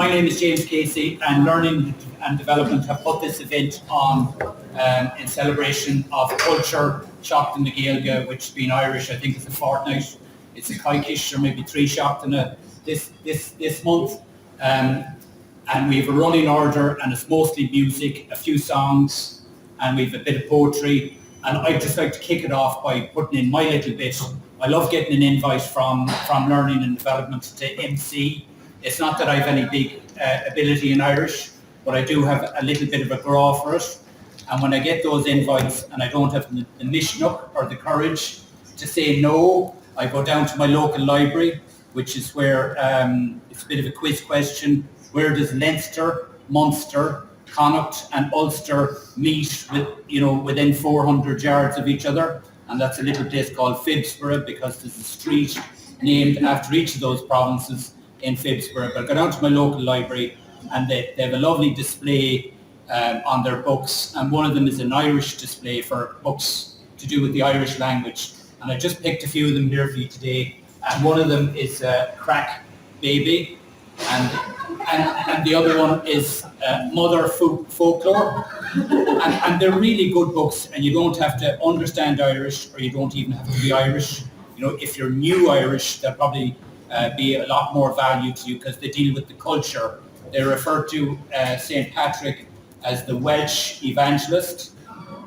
My name is James Casey, and Learning and Development have put this event on in celebration of culture, Seachtain the Gaeilge, which being Irish, I think is a fortnight. It's a Gaeilge or maybe 3 Seachtain this month. And we have a running order, and it's mostly music, a few songs, and we have a bit of poetry. And I'd just like to kick it off by putting in my little bit. I love getting an invite from Learning and Development to MC. It's not that I have any big ability in Irish, but I do have a little bit of a graw for it. And when I get those invites and I don't have the mishnook or the courage to say no, I go down to my local library, which is where it's a bit of a quiz question. Where does Leinster, Munster, Connacht and Ulster meet within 400 yards of each other? And that's a little place called Phibsborough, because there's a street named after each of those provinces in Phibsborough. But I go down to my local library, and they have a lovely display on their books, and one of them is an Irish display for books to do with the Irish language. And I just picked a few of them here for you today, and one of them is Crack Baby, and the other one is Mother Folklore, and they're really good books, and you don't have to understand Irish, or you don't even have to be Irish. If you're new Irish, they'll probably be a lot more value to you, because they deal with the culture. They refer to St. Patrick as the Welsh evangelist,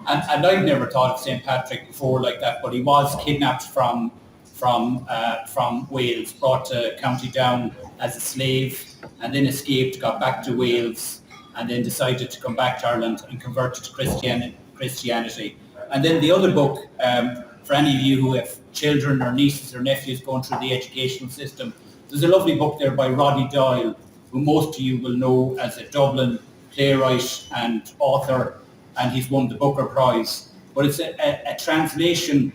and I've never thought of St. Patrick before like that, but he was kidnapped from Wales, brought to County Down as a slave, and then escaped, got back to Wales, and then decided to come back to Ireland and converted to Christianity. And then the other book, for any of you who have children or nieces or nephews going through the educational system, there's a lovely book there by Roddy Doyle, who most of you will know as a Dublin playwright and author, and he's won the Booker Prize. But it's a translation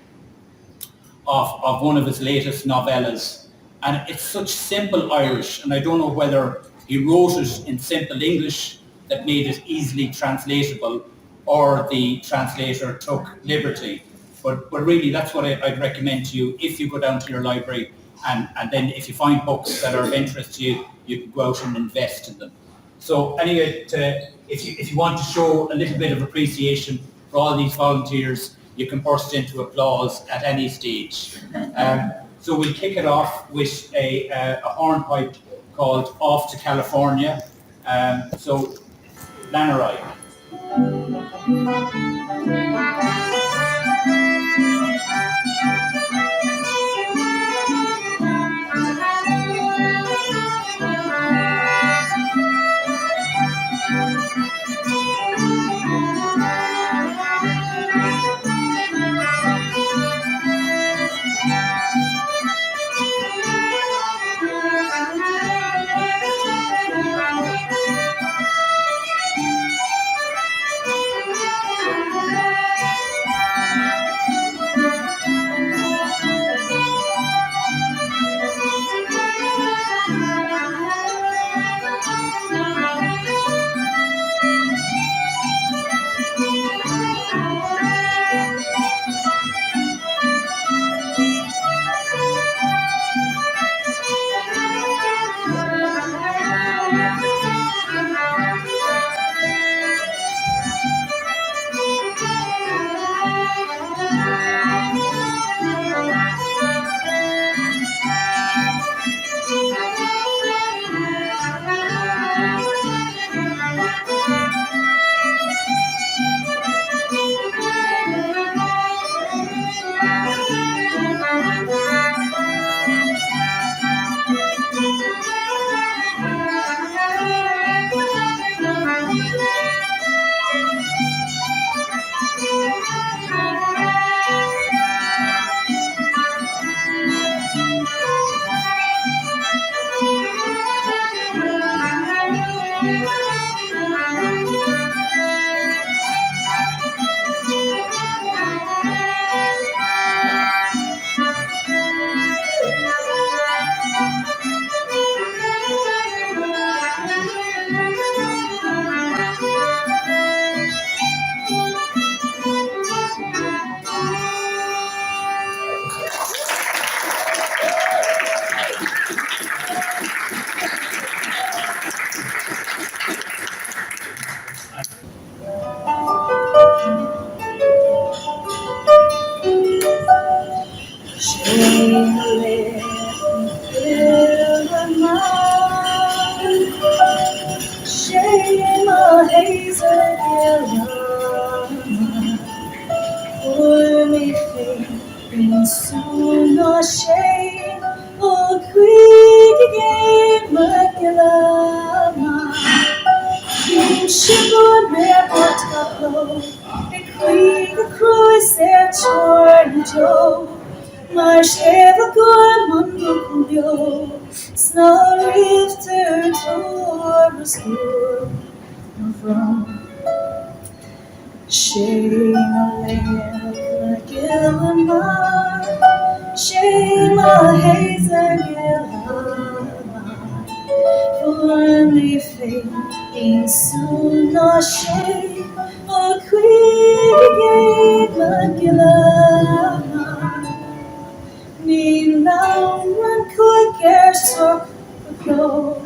of one of his latest novellas. And it's such simple Irish, and I don't know whether he wrote it in simple English that made it easily translatable, or the translator took liberty. But really, that's what I'd recommend to you if you go down to your library, and then if you find books that are of interest to you, you can go out and invest in them. So anyway, if you want to show a little bit of appreciation for all these volunteers, you can burst into applause at any stage. So we'll kick it off with a hornpipe called Off to California. So lenár. soon a shame, oh, quick again, Magdalena. King Shimon, where what a quick the cruise there, torn Joe. Marsh ever gone, Mungo, snow rifter, Taurus, from shame a lamp, Gilmar, shame a hazer, Gilmar, only fading soon, no shame, a quick game, Gilmar. Níl náman chuige go,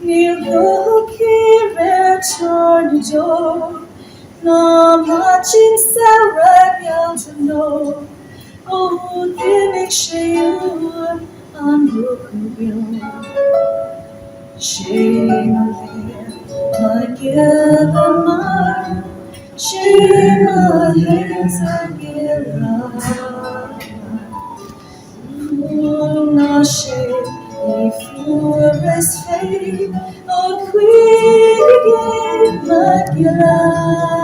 níl go céir torna do, ná mátin saoire gealta nó, ó dhimig séúr an rucú sé a gil mar, sé a héas a gil Nasce e flores fei o qui Magdalena.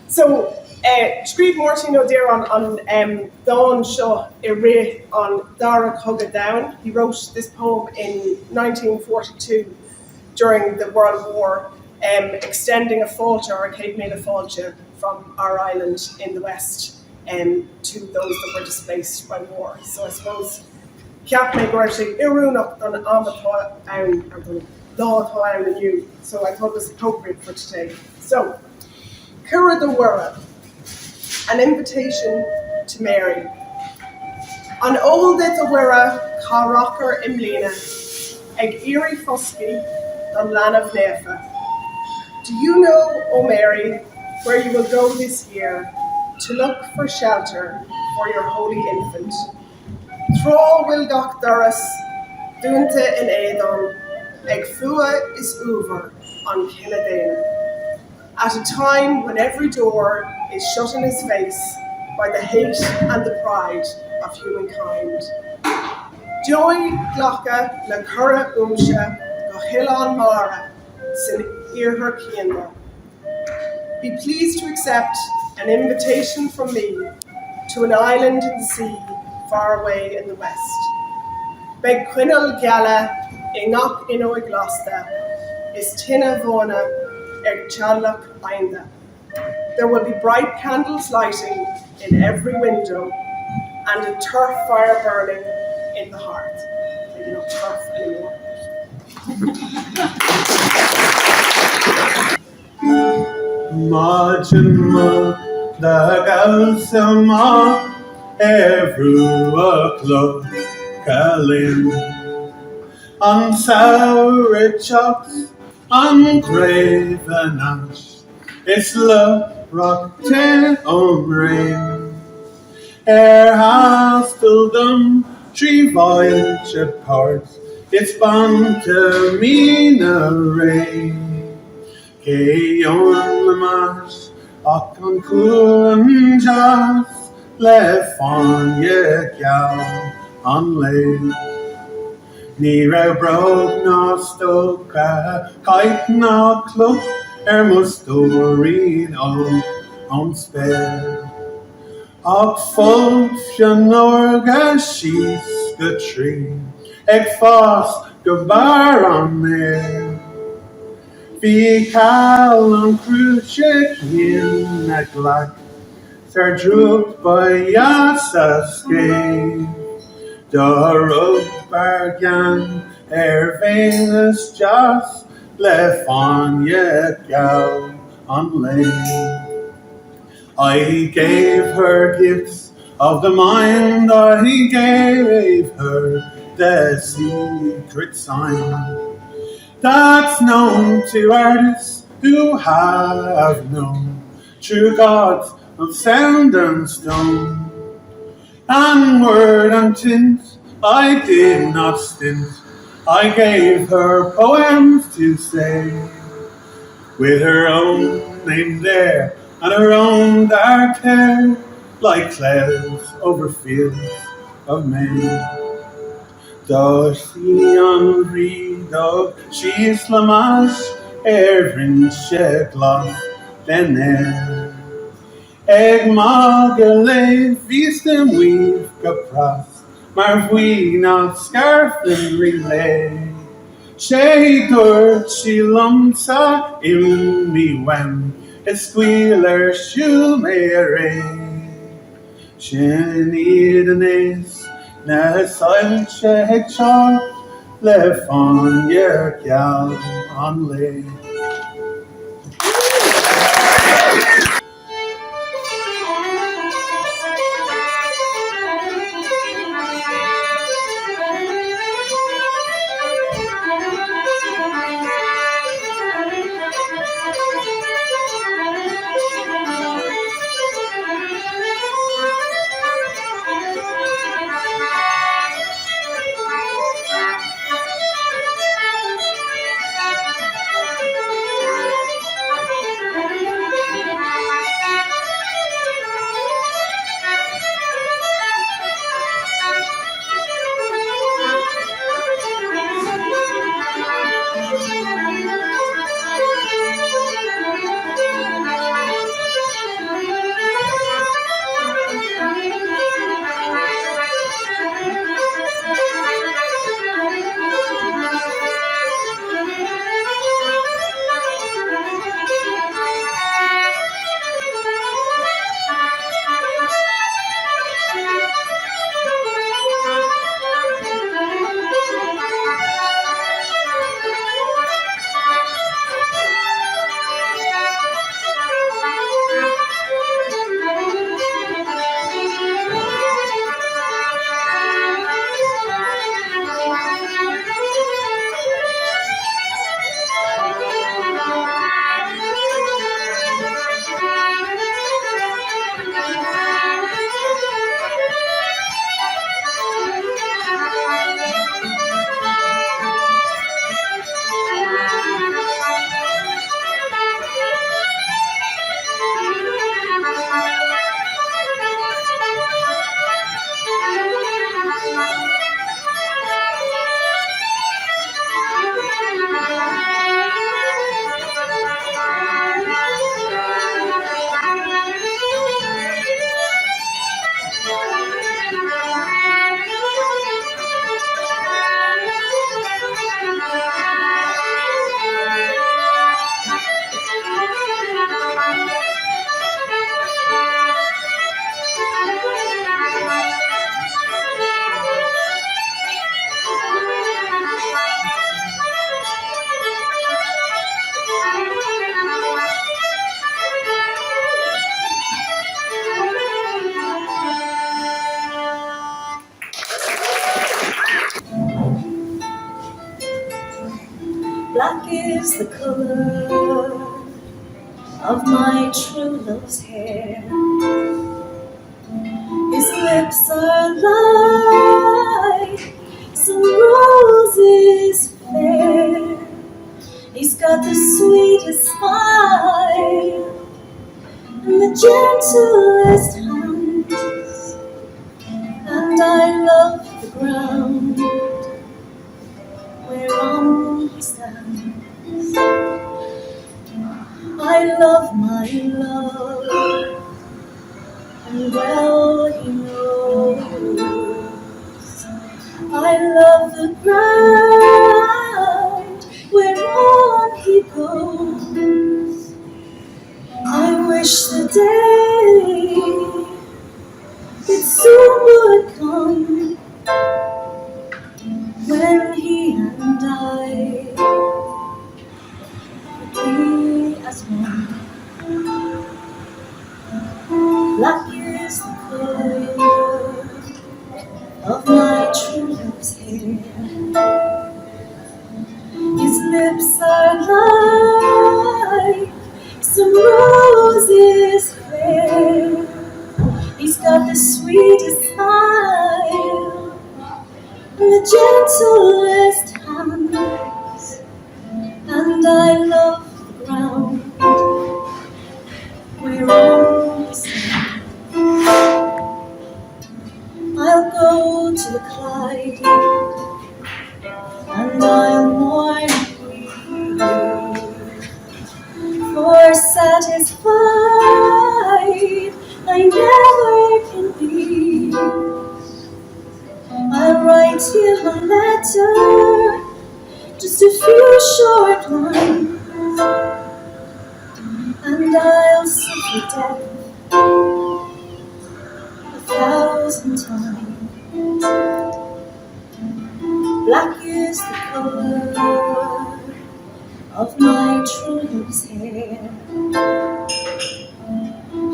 So, Scríb Martin O'Dear on Dawn Shaw Ire on Dara Coga Down. He wrote this poem in 1942 during the World War, extending a fáilte or a céad míle fáilte from our island in the west to those that were displaced by war. So I suppose Ceap mé Gorty Irúnach don Amatá Ann or don Dátá Ann and you. So I thought it was appropriate for today. So Cura the Wara, an invitation to Mary. An old the Wara Cá Rocker Imlina, ag Iri Fosky don Lana Vnefa. Do you know, O Mary, where you will go this year to look for shelter for your holy infant? Thrall will gach Doris, Dunta in Adon, ag Fua is over on Kinnadana. At a time when every door is shut in his face by the hate and the pride of humankind. Joy Glocka na Cura Umsha go Hilan Mara sin Irher Kienda. Be pleased to accept an invitation from me to an island in the sea far away in the west. Beg Quinal Gala Ingok Ino Iglosta is Tina Vona Chalach Ainda. There will be bright candles lighting in every window and a turf fire burning in the hearth. Maybe not turf anymore. Majima da galsama every club calling on sour chops on grave and ash. It's love rock ten on rain. Herhasteldom tree voyage apart. It's bound to mean a rain. Gaeilge Lamas, Akon Kuan Jas, Lefon Yegal on lay. Nira broke no stoka, kite no cloak, mustorin on spare. Ak folfjan orga she's the tree, ek fast go bar on there. Fi cal on crucic in a glack, ter drooped by yasa skate. Dorog bargan, Venus just left on Yegal on lane. I gave her gifts of the mind, I gave her the secret sign that's known to artists who have known true gods of sound and stone. And word and tint, I did not stint. I gave her poems to say, with her own name there and her own dark hair, like clouds over fields of May. Doshi Reed, she's Lamash, Erin Shegloff, Lenár. Gcomhghleacaithe vístem weave gapras, mar bhui not scarf and relay. Shaker, she lumsa in me when a squealer shoemare. Shenidnes, na soil shake char, left on your gal on lay. Black is the color of my true love's hair. His lips are like some roses fair. He's got the sweetest smile and the gentlest hands, and I love the ground whereon he stands. I love my love, and well he knows. I love the ground whereon he goes. I wish the day it soon would come when he and I would be as one. Black is the color of my true love's hair. His lips are like some roses fair. He's got the sweetest smile and the gentlest hands, and I love the ground whereon he stands. I'll go to the Clyde, and I'll mourn and grieve, for satisfied I never can be. I'll write him a letter just to and I'll suffer death 1,000 times. Black is the color of my true love's hair.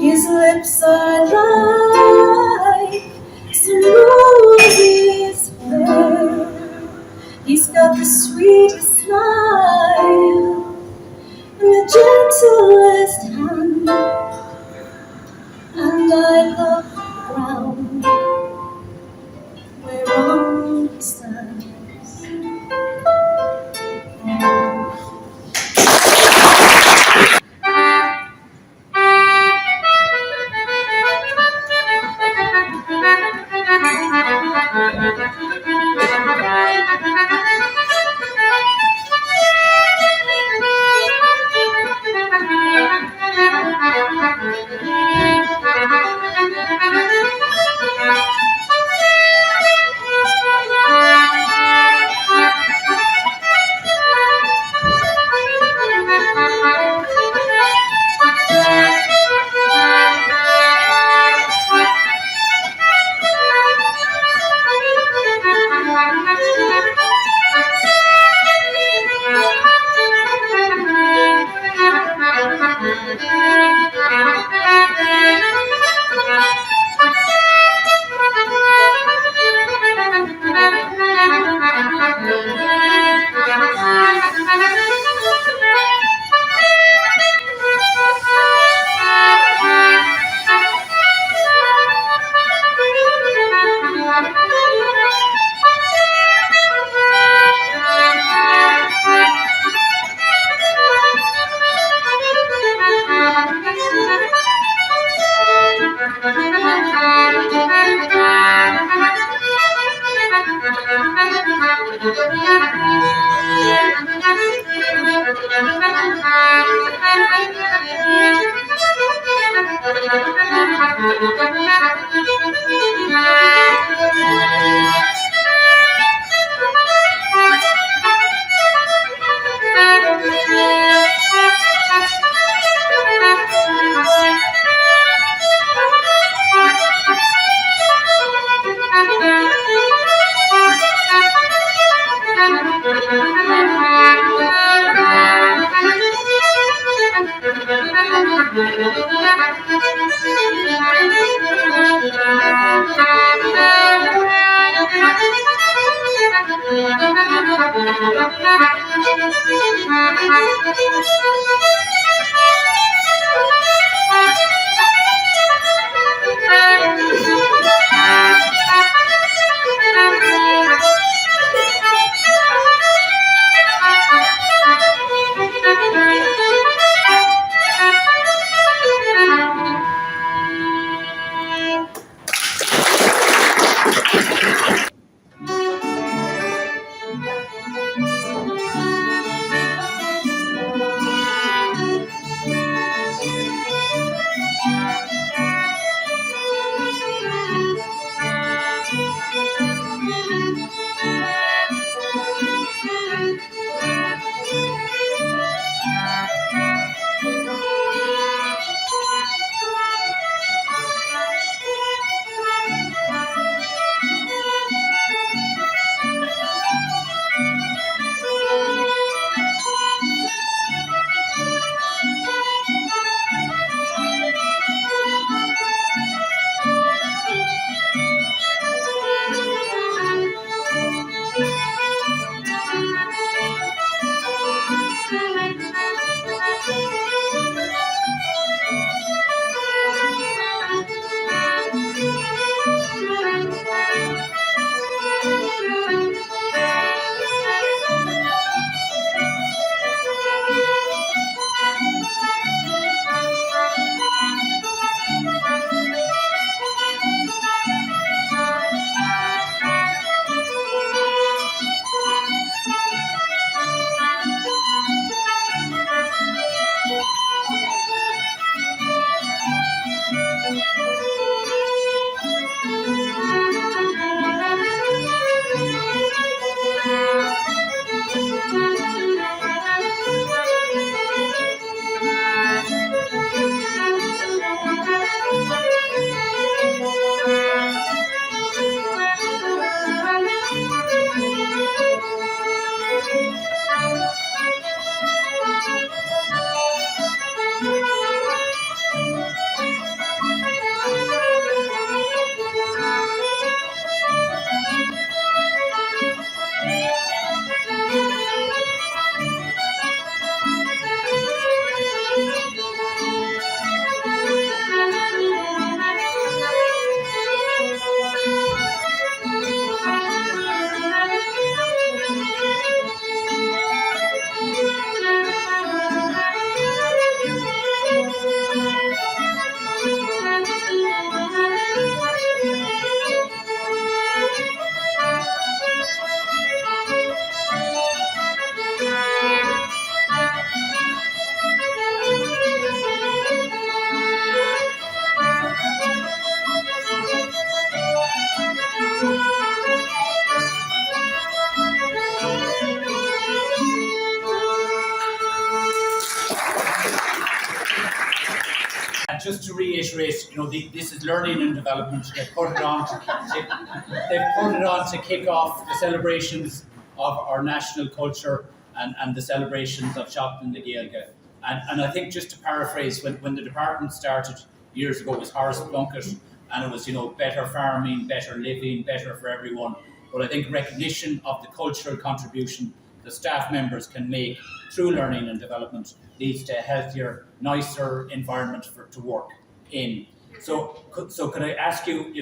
His lips are like some roses fair. He's got the sweetest smile and the gentlest hand, and I love the ground whereon he stands. just to reiterate, this is learning and development. They've put it on to kick off the celebrations of our national culture and the celebrations of Seachtain na Gaeilge. And I think, just to paraphrase, when the department started years ago, it was Horace Plunkett, and it was, better farming, better living, better for everyone. But I think recognition of the cultural contribution the staff members can make through learning and development leads to a healthier, nicer environment to work in. So could I ask you,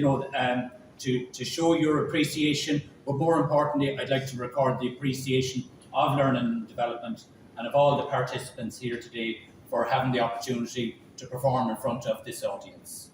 to show your appreciation, but more importantly, I'd like to record the appreciation of learning and development and of all the participants here today for having the opportunity to perform in front of this audience.